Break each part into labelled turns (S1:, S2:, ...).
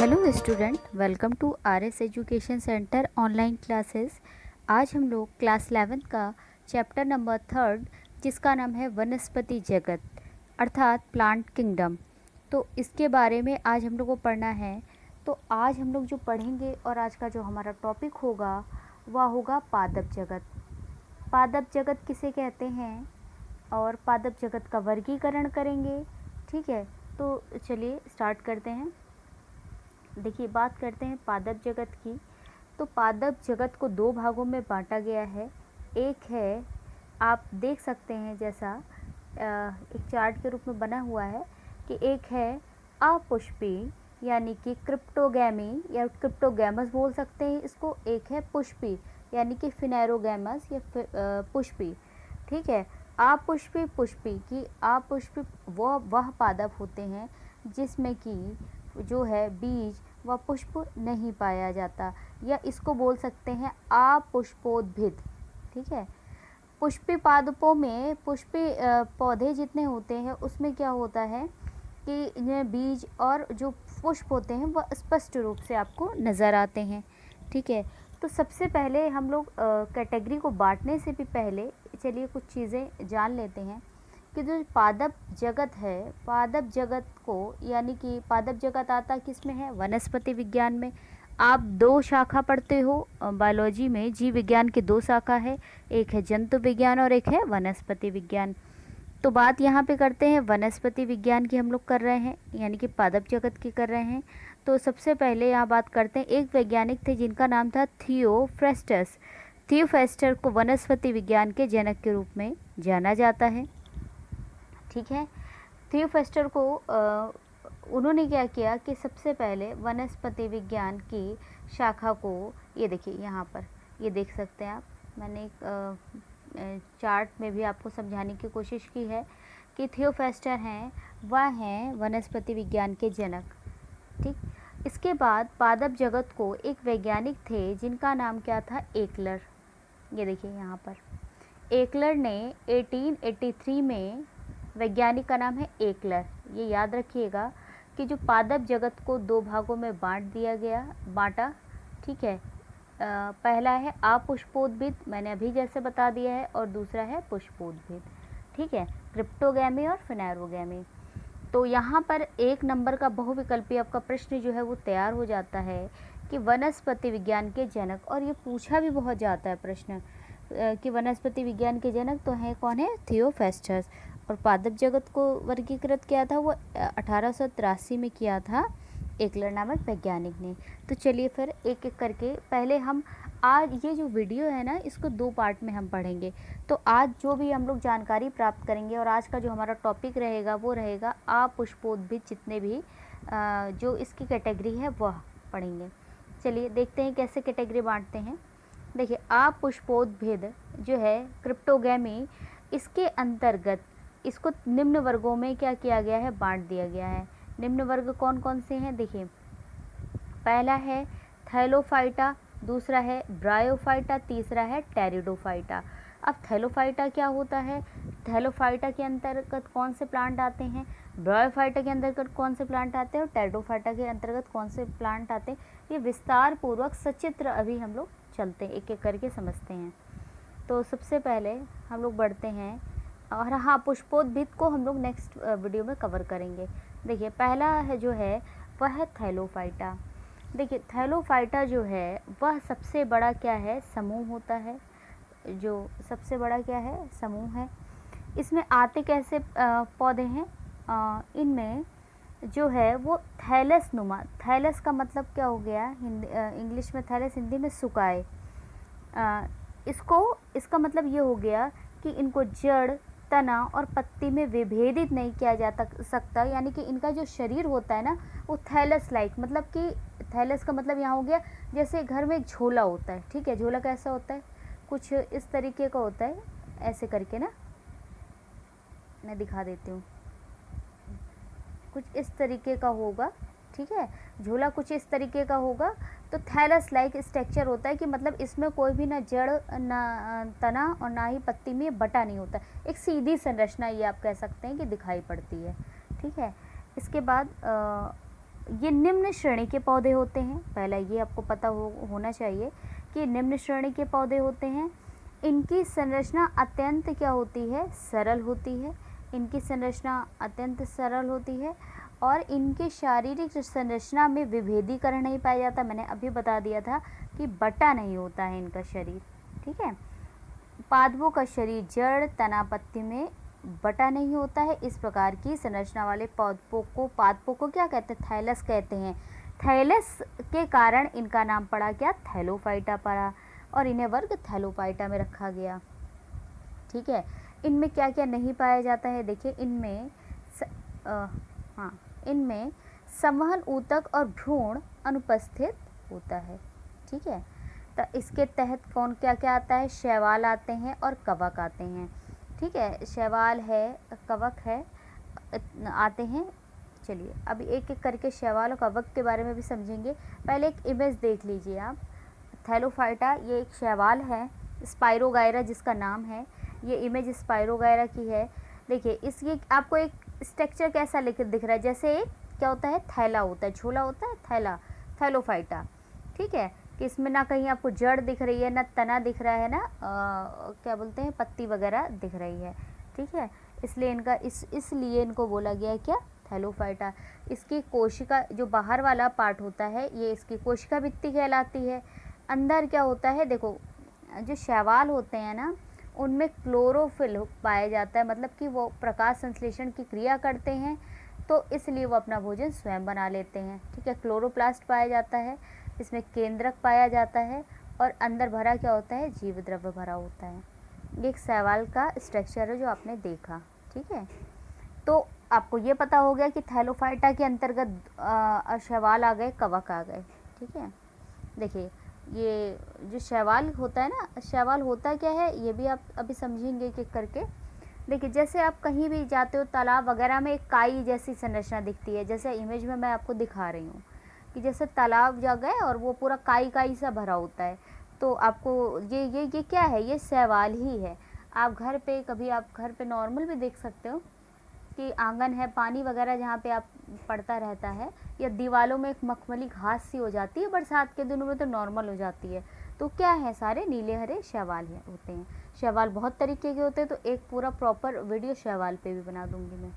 S1: Hello student, welcome to RS education centre online classes. आज हम लोग क्लास 11 का चैप्टर नंबर 3 जिसका नाम है वनस्पति जगत अर्थात प्लांट किंगडम, तो इसके बारे में आज हम लोग को पढ़ना है। तो आज हम लोग जो पढ़ेंगे और आज का जो हमारा टॉपिक होगा वह होगा पादप जगत। पादप जगत किसे कहते हैं और पादप जगत का वर्गीकरण करेंगे। ठीक है, तो चलिए स्टार्ट करते हैं। देखिए, बात करते हैं पादप जगत की। तो पादप जगत को दो भागों में बांटा गया है। एक है, आप देख सकते हैं जैसा एक चार्ट के रूप में बना हुआ है कि एक है अपुष्पी यानी कि क्रिप्टोगैमी या क्रिप्टोगैमस बोल सकते हैं इसको। एक है पुष्पी यानी कि फिनेरोगैमस या पुष्पी। ठीक है, अपुष्पी पुष्पी की अपुष्पी वह पादप होते हैं जिसमें कि जो है बीज व पुष्प नहीं पाया जाता, या इसको बोल सकते हैं अपुष्पोद्भिद। ठीक है, पुष्पी पादपों में पुष्पी पौधे जितने होते हैं उसमें क्या होता है कि इनमें बीज और जो पुष्प होते हैं वह स्पष्ट रूप से आपको नज़र आते हैं। ठीक है, तो सबसे पहले हम लोग कैटेगरी को बांटने से भी पहले चलिए कुछ चीज़ें जान लेते हैं कि जो पादप जगत है, पादप जगत को यानी कि पादप जगत आता किस में है, वनस्पति विज्ञान में। आप दो शाखा पढ़ते हो बायोलॉजी में, जीव विज्ञान की दो शाखा है, एक है जंतु विज्ञान और एक है वनस्पति विज्ञान। तो बात यहाँ पे करते हैं वनस्पति विज्ञान की हम लोग कर रहे हैं, यानी कि पादप जगत की कर रहे हैं। तो सबसे पहले यहाँ बात करते हैं, एक वैज्ञानिक थे जिनका नाम था थियोफ्रेस्टस। थियोफ्रेस्टर को वनस्पति विज्ञान के जनक के रूप में जाना जाता है। ठीक है, थियोफ्रेस्टर को उन्होंने क्या किया कि सबसे पहले वनस्पति विज्ञान की शाखा को, ये देखिए यहाँ पर ये देख सकते हैं आप, मैंने एक चार्ट में भी आपको समझाने की कोशिश की है कि थियोफ्रेस्टर हैं वह हैं वनस्पति विज्ञान के जनक। ठीक, इसके बाद पादप जगत को एक वैज्ञानिक थे जिनका नाम क्या था, एकलर। ये देखिए यहाँ पर एकलर ने 1883 में, वैज्ञानिक का नाम है एकलर। ये याद रखिएगा कि जो पादप जगत को दो भागों में बांटा। ठीक है, पहला है अपुष्पोद्भिद, मैंने अभी जैसे बता दिया है, और दूसरा है पुष्पोद्भिद। ठीक है, क्रिप्टोगैमी और फिनेरोगैमी। तो यहाँ पर एक नंबर का बहुविकल्पी आपका प्रश्न जो है वो तैयार हो जाता है कि वनस्पति विज्ञान के जनक, और ये पूछा भी बहुत जाता है प्रश्न कि वनस्पति विज्ञान के जनक तो हैं कौन है, थियोफ्रेस्टस। और पादप जगत को वर्गीकृत किया था वो 1883 में किया था एकलर नामक वैज्ञानिक ने। तो चलिए फिर एक एक करके पहले हम, आज ये जो वीडियो है ना इसको दो पार्ट में हम पढ़ेंगे। तो आज जो भी हम लोग जानकारी प्राप्त करेंगे और आज का जो हमारा टॉपिक रहेगा वो रहेगा अपुष्पोद्भिद, जितने भी जो इसकी कैटेगरी है वह पढ़ेंगे। चलिए देखते हैं कैसे कैटेगरी बांटते हैं। देखिए, अपुष्पोद्भिद जो है क्रिप्टोगैमी, इसके अंतर्गत इसको निम्न वर्गों में क्या किया गया है, बांट दिया गया है। निम्न वर्ग कौन कौन से हैं, देखिए, पहला है थैलोफाइटा, दूसरा है ब्रायोफाइटा, तीसरा है टेरिडोफाइटा। अब थैलोफाइटा क्या होता है, थैलोफाइटा के अंतर्गत कौन से प्लांट आते हैं, ब्रायोफाइटा के अंतर्गत कौन से प्लांट आते हैं और टेरिडोफाइटा के अंतर्गत कौन से प्लांट आते हैं, ये विस्तार पूर्वक सचित्र अभी हम लोग चलते हैं, एक एक करके समझते हैं। तो सबसे पहले हम लोग बढ़ते हैं, और हाँ, पुष्पोद्भिद को हम लोग नेक्स्ट वीडियो में कवर करेंगे। देखिए, पहला है जो है वह है थैलोफाइटा। देखिए, थैलोफाइटा जो है वह सबसे बड़ा क्या है, समूह होता है, जो सबसे बड़ा क्या है, समूह है। इसमें आते कैसे पौधे हैं, इनमें जो है वो थैलस नुमा, थैलस का मतलब क्या हो गया, इंग्लिश में थैलस, हिंदी में सुकाए। इसका मतलब ये हो गया कि इनको जड़, तना और पत्ती में विभेदित नहीं किया जा सकता, यानी कि इनका जो शरीर होता है ना वो थैलस लाइक, मतलब कि थैलस का मतलब यहाँ हो गया जैसे घर में एक झोला होता है। ठीक है, झोला कैसा होता है, कुछ इस तरीके का होता है, ऐसे करके ना, मैं दिखा देती हूँ, कुछ इस तरीके का होगा। ठीक है, झोला कुछ इस तरीके का होगा। तो थैलस लाइक स्ट्रक्चर होता है कि मतलब इसमें कोई भी ना जड़, ना तना और ना ही पत्ती में बटा नहीं होता, एक सीधी संरचना ये आप कह सकते हैं कि दिखाई पड़ती है। ठीक है, इसके बाद ये निम्न श्रेणी के पौधे होते हैं, पहला ये आपको पता होना चाहिए कि निम्न श्रेणी के पौधे होते हैं। इनकी संरचना अत्यंत क्या होती है, सरल होती है। इनकी संरचना अत्यंत सरल होती है और इनके शारीरिक संरचना में विभेदीकरण नहीं पाया जाता। मैंने अभी बता दिया था कि बटा नहीं होता है इनका शरीर, ठीक है। पादपों का शरीर जड़ तना पत्ती में बटा नहीं होता है। इस प्रकार की संरचना वाले पादपों को क्या कहते हैं, थैलस कहते हैं। थैलस के कारण इनका नाम पड़ा क्या, थैलोफाइटा पड़ा, और इन्हें वर्ग थैलोफाइटा में रखा गया, ठीक है। इनमें क्या क्या नहीं पाया जाता है, देखिए इनमें संवहन ऊतक और भ्रूण अनुपस्थित होता है, ठीक है। तो इसके तहत कौन क्या क्या आता है, शैवाल आते हैं और कवक आते हैं, ठीक है। शैवाल है, कवक है, आते हैं। चलिए अभी एक एक करके शैवाल और कवक के बारे में भी समझेंगे। पहले एक इमेज देख लीजिए आप। थैलोफाइटा ये एक शैवाल है, स्पाइरोगायरा जिसका नाम है। ये इमेज स्पाइरोगायरा की है। देखिए ये आपको एक स्ट्रक्चर कैसा दिख रहा है, जैसे एक क्या होता है, थैला होता है, झोला होता है, थैला, थैलोफाइटा, ठीक है। कि इसमें ना कहीं आपको जड़ दिख रही है, ना तना दिख रहा है, ना क्या बोलते हैं, पत्ती वगैरह दिख रही है, ठीक है। इसलिए इनका इसलिए इनको बोला गया है क्या, थैलोफाइटा। इसकी कोशिका जो बाहर वाला पार्ट होता है ये इसकी कोशिका भित्ति कहलाती है। अंदर क्या होता है, देखो जो शैवाल होते हैं ना उनमें क्लोरोफिल पाया जाता है, मतलब कि वो प्रकाश संश्लेषण की क्रिया करते हैं, तो इसलिए वो अपना भोजन स्वयं बना लेते हैं, ठीक है। क्लोरोप्लास्ट पाया जाता है, इसमें केंद्रक पाया जाता है और अंदर भरा क्या होता है, जीव द्रव्य भरा होता है। ये एक शैवाल का स्ट्रक्चर है जो आपने देखा, ठीक है। तो आपको ये पता हो गया कि थैलोफाइटा के अंतर्गत शैवाल आ गए, कवक आ गए, ठीक है। देखिए ये जो शैवाल होता है ना, शैवाल होता क्या है ये भी आप अभी समझेंगे एक एक करके। देखिए जैसे आप कहीं भी जाते हो तालाब वगैरह में, एक काई जैसी संरचना दिखती है, जैसे इमेज में मैं आपको दिखा रही हूँ कि जैसे तालाब जा गए और वो पूरा काई काई सा भरा होता है, तो आपको ये क्या है, ये शैवाल ही है। आप घर पे कभी आप घर पे नॉर्मल भी देख सकते हो कि आंगन है, पानी वगैरह जहाँ पे आप पड़ता रहता है, या दीवारों में एक मखमली घास सी हो जाती है, बरसात के दिनों में तो नॉर्मल हो जाती है, तो क्या है, सारे नीले हरे शैवाल होते हैं। शैवाल बहुत तरीके के होते हैं, तो एक पूरा प्रॉपर वीडियो शैवाल पे भी बना दूंगी मैं,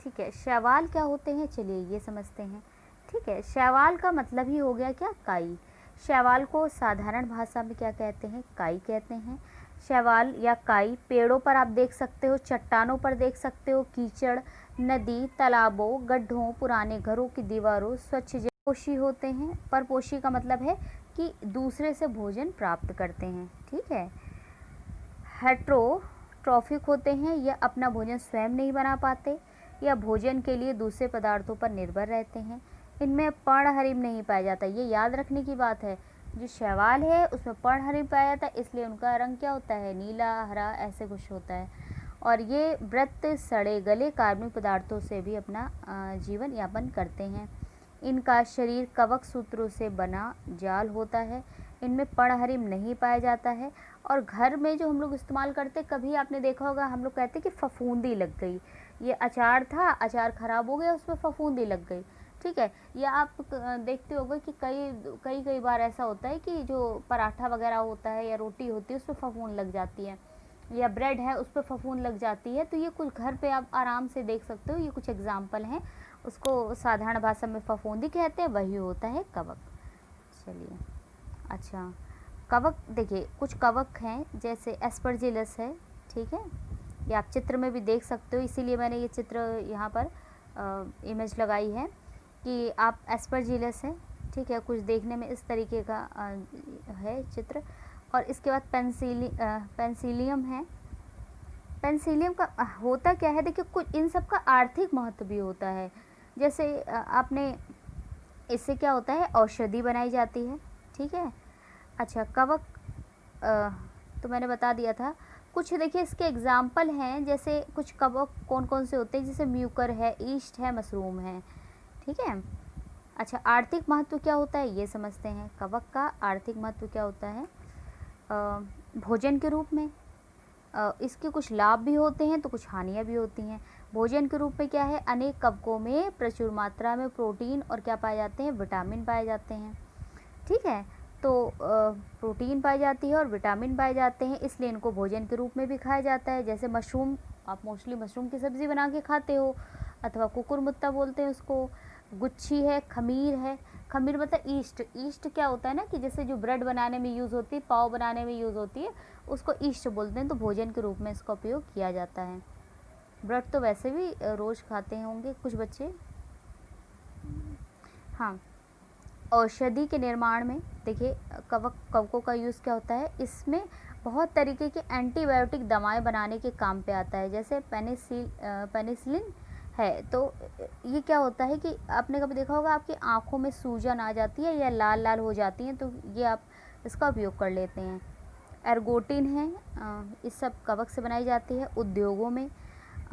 S1: ठीक है। शैवाल क्या होते हैं, चलिए ये समझते हैं, ठीक है। शैवाल का मतलब ही हो गया क्या, काई। शैवाल को साधारण भाषा में क्या कहते हैं, काई कहते हैं। शैवाल या काई पेड़ों पर आप देख सकते हो, चट्टानों पर देख सकते हो, कीचड़, नदी, तालाबों, गड्ढों, पुराने घरों की दीवारों, स्वच्छ परपोषी होते हैं। परपोषी का मतलब है कि दूसरे से भोजन प्राप्त करते हैं, ठीक है। हेट्रोट्रॉफिक होते हैं, यह अपना भोजन स्वयं नहीं बना पाते या भोजन के लिए दूसरे पदार्थों पर निर्भर रहते हैं। इनमें पर्णहरिम नहीं पाया जाता, ये याद रखने की बात है। जो शैवाल है उसमें पर्णहरिम पाया जाता है, इसलिए उनका रंग क्या होता है, नीला हरा ऐसे कुछ होता है। और ये व्रत सड़े गले कार्बनिक पदार्थों से भी अपना जीवन यापन करते हैं। इनका शरीर कवक सूत्रों से बना जाल होता है। इनमें पर्णहरिम नहीं पाया जाता है। और घर में जो हम लोग इस्तेमाल करते, कभी आपने देखा होगा हम लोग कहते कि फफूंदी लग गई, ये अचार था, अचार ख़राब हो गया, उसमें फफूंदी लग गई, ठीक है। या आप देखते होंगे कि कई बार ऐसा होता है कि जो पराठा वगैरह होता है या रोटी होती है उसमें फफूंद लग जाती है, या ब्रेड है उस पर फफूंद लग जाती है। तो ये कुछ घर पे आप आराम से देख सकते हो, ये कुछ एग्जाम्पल हैं। उसको साधारण भाषा में फफूंदी कहते हैं, वही होता है कवक। चलिए अच्छा, कवक देखिए कुछ कवक हैं जैसे एस्परजिलस है, ठीक है। ये आप चित्र में भी देख सकते हो, इसीलिए मैंने ये चित्र यहाँ पर इमेज लगाई है कि आप एस्परजिलस है, ठीक है। कुछ देखने में इस तरीके का है चित्र। और इसके बाद पेंसिलियम है। पेंसिलियम का होता क्या है, देखिए कुछ इन सब का आर्थिक महत्व भी होता है। जैसे आपने इससे क्या होता है, औषधि बनाई जाती है, ठीक है। अच्छा कवक तो मैंने बता दिया था। कुछ देखिए इसके एग्जाम्पल हैं, जैसे कुछ कवक कौन कौन से होते हैं, जैसे म्यूकर है, ईस्ट है, मशरूम है, ठीक है। अच्छा आर्थिक महत्व क्या होता है ये समझते हैं। कवक का आर्थिक महत्व क्या होता है, भोजन के रूप में, इसके कुछ लाभ भी होते हैं तो कुछ हानियाँ भी होती हैं। भोजन के रूप में क्या है, अनेक कवकों में प्रचुर मात्रा में प्रोटीन और क्या पाए जाते हैं, विटामिन पाए जाते हैं। ठीक है, तो प्रोटीन पाई जाती है और विटामिन पाए जाते हैं, इसलिए इनको भोजन के रूप में भी खाया जाता है। जैसे मशरूम, आप मोस्टली मशरूम की सब्ज़ी बना के खाते हो, अथवा कुकुरमुत्ता बोलते हैं उसको। गुच्छी है, खमीर है। खमीर मतलब ईस्ट। ईस्ट क्या होता है ना, कि जैसे जो ब्रेड बनाने में यूज़ होती है, पाव बनाने में यूज़ होती है, उसको ईस्ट बोलते हैं। तो भोजन के रूप में इसका उपयोग किया जाता है। ब्रेड तो वैसे भी रोज़ खाते होंगे कुछ बच्चे। हाँ, औषधि के निर्माण में देखिए कवकों का यूज़ क्या होता है, इसमें बहुत तरीके के एंटीबायोटिक दवाएं बनाने के काम पे आता है। जैसे पेनिसिलिन है, तो ये क्या होता है कि आपने कभी देखा होगा आपकी आँखों में सूजन आ जाती है या लाल लाल हो जाती हैं, तो ये आप इसका उपयोग कर लेते हैं। एर्गोटिन है, इस सब कवक से बनाई जाती है। उद्योगों में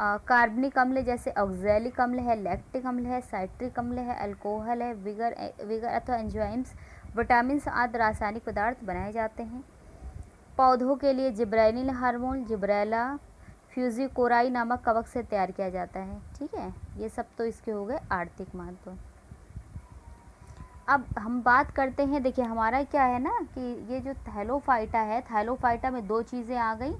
S1: कार्बनिक अम्ल जैसे ऑक्सैलिक अम्ल है, लैक्टिक अम्ल है, साइट्रिक अम्ल है, अल्कोहल है, विगर अथवा एंजाइम्स, विटामिन आदि रासायनिक पदार्थ बनाए जाते हैं। पौधों के लिए जिब्रेलिन हार्मोन जिब्रेला फ्यूजिकोराई नामक कवक से तैयार किया जाता है। ठीक है, ये सब तो इसके हो गए आर्थिक महत्व। अब हम बात करते हैं, देखिए हमारा क्या है ना कि ये जो थैलोफाइटा है, थैलोफाइटा में दो चीज़ें आ गई।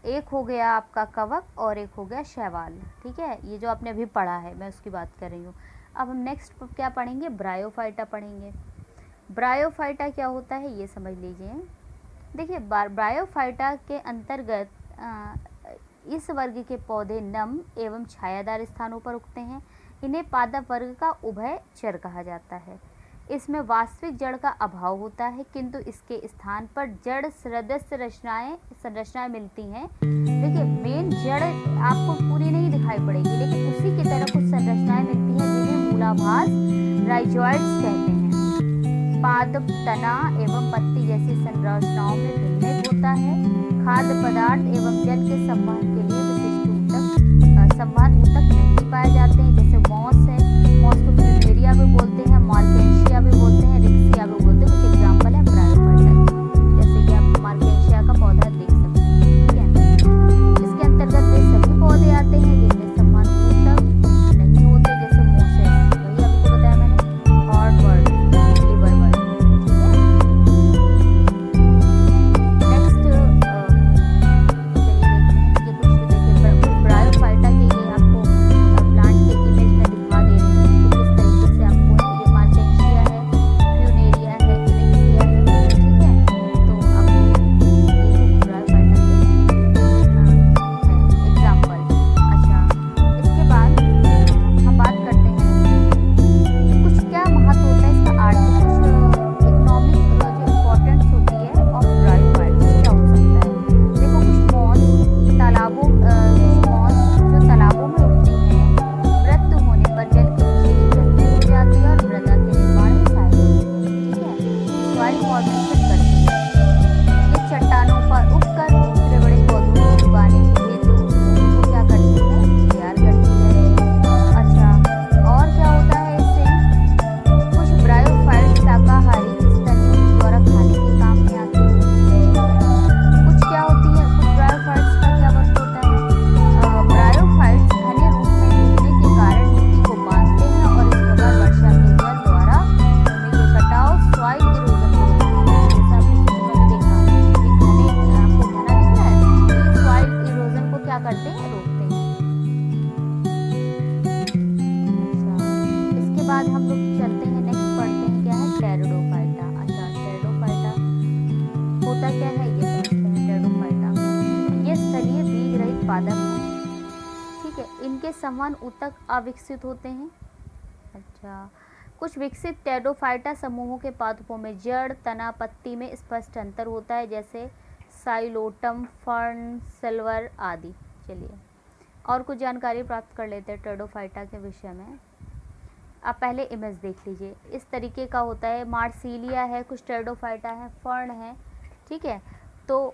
S1: एक हो गया आपका कवक और एक हो गया शैवाल। ठीक है, ये जो आपने अभी पढ़ा है मैं उसकी बात कर रही हूँ। अब हम नेक्स्ट क्या पढ़ेंगे, ब्रायोफाइटा पढ़ेंगे। ब्रायोफाइटा क्या होता है ये समझ लीजिए। देखिए ब्रायोफाइटा के अंतर्गत इस वर्ग के पौधे नम एवं छायादार स्थानों पर उगते हैं। इन्हें पादप वर्ग का उभयचर कहा जाता है। इसमें वास्तविक जड़ का अभाव होता है, किंतु इसके स्थान पर जड़ सदस्य संरचनाएं मिलती हैं। देखिए मेन जड़ आपको पूरी नहीं दिखाई पड़ेगी, लेकिन उसी की तरह कुछ संरचनाएं मिलती हैं जिन्हें मूलाभास राइजोइड्स कहते हैं। पादप, तना एवं पत्ती जैसी संरचनाओं में भिन्नता होता है। खाद्य पदार्थ एवं जल के संवहन के लिए विशिष्ट संवहन ऊतक नहीं पाए जाते हैं। जैसे मॉस है, मॉस को फ्यूनेरिया भी बोलते हैं, मार्केंशिया भी बोलते हैं, रिक्सिया भी बोलते हैं। कुछ एग्जाम्पल है ब्रायोफाइटा के, जैसे कि आप मार्केंशिया का पौधा देख सकते हैं। ठीक है, इसके अंतर्गत वे सभी पौधे आते हैं जिनमें संवहन ऊतक नहीं होते, जैसे मोसेस, वही आपको बताया मैंने, हॉर्नवर्ड, लिवरवर्ड। ठीक है, नेक्स्ट ब्रायोफाइटा के ये आपको प्लांट के इमेज में दिखा दे रही हूँ। तो किस तरीके से आपको ये मार्केंशिया है, फ्यूनेरिया है, रिक्सिया है। ठीक है, तो आप ये ब्रायोफाइटा के एग्जाम्पल। अच्छा, इसके बाद हम बात करते हैं कुछ क्या महत्व होता है इसका आर्थिक, कुछ इकोनॉमिक जो इम्पोर्टेंस होती है ऑफ ब्रायोफाइट्स क्या हो सकता है। देखो कुछ मॉस तालाबों जो तालाबों में उगती हैं, मृत्यु होने पर जल के नीचे गंदे हो जाती है और मृदा के निर्माण में सहायक होती है। ठीक है, सॉइल फॉर्मेशन करती है। ये चट्टानों पर उगकर दूसरे बड़े पौधों को उगाने के हेतु भूमि को क्या करती है, तैयार करती है। अच्छा, और क्या होता है इससे, कुछ ब्रायोफाइट्स शाकाहारी स्तनियों द्वारा खाने के काम में आती है। कुछ क्या होती है, कुछ ब्रायोफाइट्स का क्या वर्क होता है। ब्रायोफाइट्स घने रूप में उगने के कारण मिट्टी को बांधते हैं और इस प्रकार वर्षा के जल द्वारा भूमि के कटाव, सॉइल इरोजन को रोकते हैं। जैसा आपने चित्र में देखा कि घने, आपको घना दिख रहा है, तो ये सॉइल इरोजन को क्या करते हैं, रोकते हैं। अच्छा, इसके बाद हम लोग चलते हैं, नेक्स्ट पढ़ते हैं क्या है, टेरिडोफाइटा। अच्छा, टेरिडोफाइटा होता क्या है ये समझते हैं। टेरिडोफाइटा ये स्थलीय बीज रहित पादप है। ठीक है, इनके संवहन ऊतक अविकसित होते हैं। अच्छा, कुछ विकसित टेरिडोफाइटा समूहों के पादपों में जड़, तना, पत्ती में स्पष्ट अंतर होता है, जैसे साइलोटम, फर्न, सिल्वर आदि। चलिए और कुछ जानकारी प्राप्त कर लेते हैं टेरिडोफाइटा के विषय में। आप पहले इमेज देख लीजिए, इस तरीके का होता है। मार्सिलिया है, कुछ टेरिडोफाइटा है, फर्न है। ठीक है, तो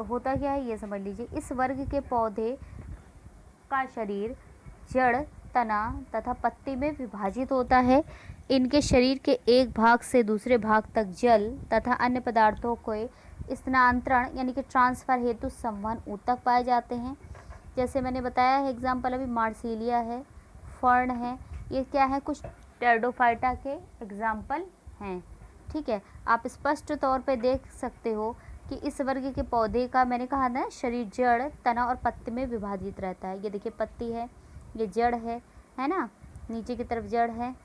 S1: होता क्या है ये समझ लीजिए। इस वर्ग के पौधे का शरीर जड़, तना तथा पत्ती में विभाजित होता है। इनके शरीर के एक भाग से दूसरे भाग तक जल तथा अन्य पदार्थों को स्थानांतरण यानी कि ट्रांसफ़र हेतु संवहन ऊतक पाए जाते हैं। जैसे मैंने बताया है एग्जाम्पल अभी मार्सिलिया है, फर्न है, ये क्या है, कुछ टेरिडोफाइटा के एग्जाम्पल हैं। ठीक है, आप स्पष्ट तौर पे देख सकते हो कि इस वर्ग के पौधे का मैंने कहा ना शरीर जड़, तना और पत्ती में विभाजित रहता है। ये देखिए पत्ती है, ये जड़ है ना, नीचे की तरफ जड़ है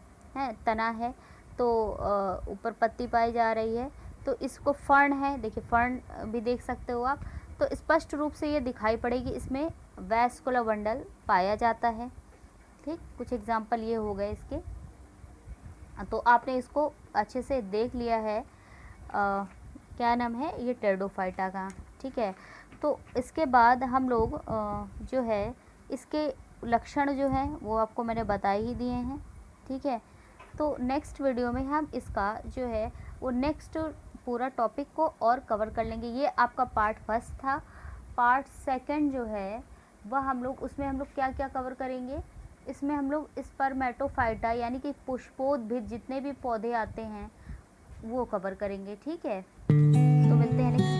S1: तना है, तो ऊपर पत्ती पाई जा रही है, तो इसको फर्न है। देखिए फर्न भी देख सकते हो आप, तो स्पष्ट रूप से ये दिखाई पड़ेगी, इसमें वैस्कुलर बंडल पाया जाता है। ठीक, कुछ एग्जाम्पल ये हो गए इसके। तो आपने इसको अच्छे से देख लिया है, क्या नाम है ये टेरिडोफाइटा का। ठीक है, तो इसके बाद हम लोग जो है इसके लक्षण जो हैं वो आपको मैंने बता ही दिए हैं। ठीक है, तो नेक्स्ट वीडियो में हम इसका जो है वो नेक्स्ट पूरा टॉपिक को और कवर कर लेंगे। ये आपका पार्ट फर्स्ट था। पार्ट सेकंड जो है वह हम लोग उसमें हम लोग क्या क्या कवर करेंगे, इसमें हम लोग स्पर्मेटोफाइटा यानी कि पुष्पोद्भिद जितने भी पौधे आते हैं वो कवर करेंगे। ठीक है, तो मिलते हैं नेक्स्ट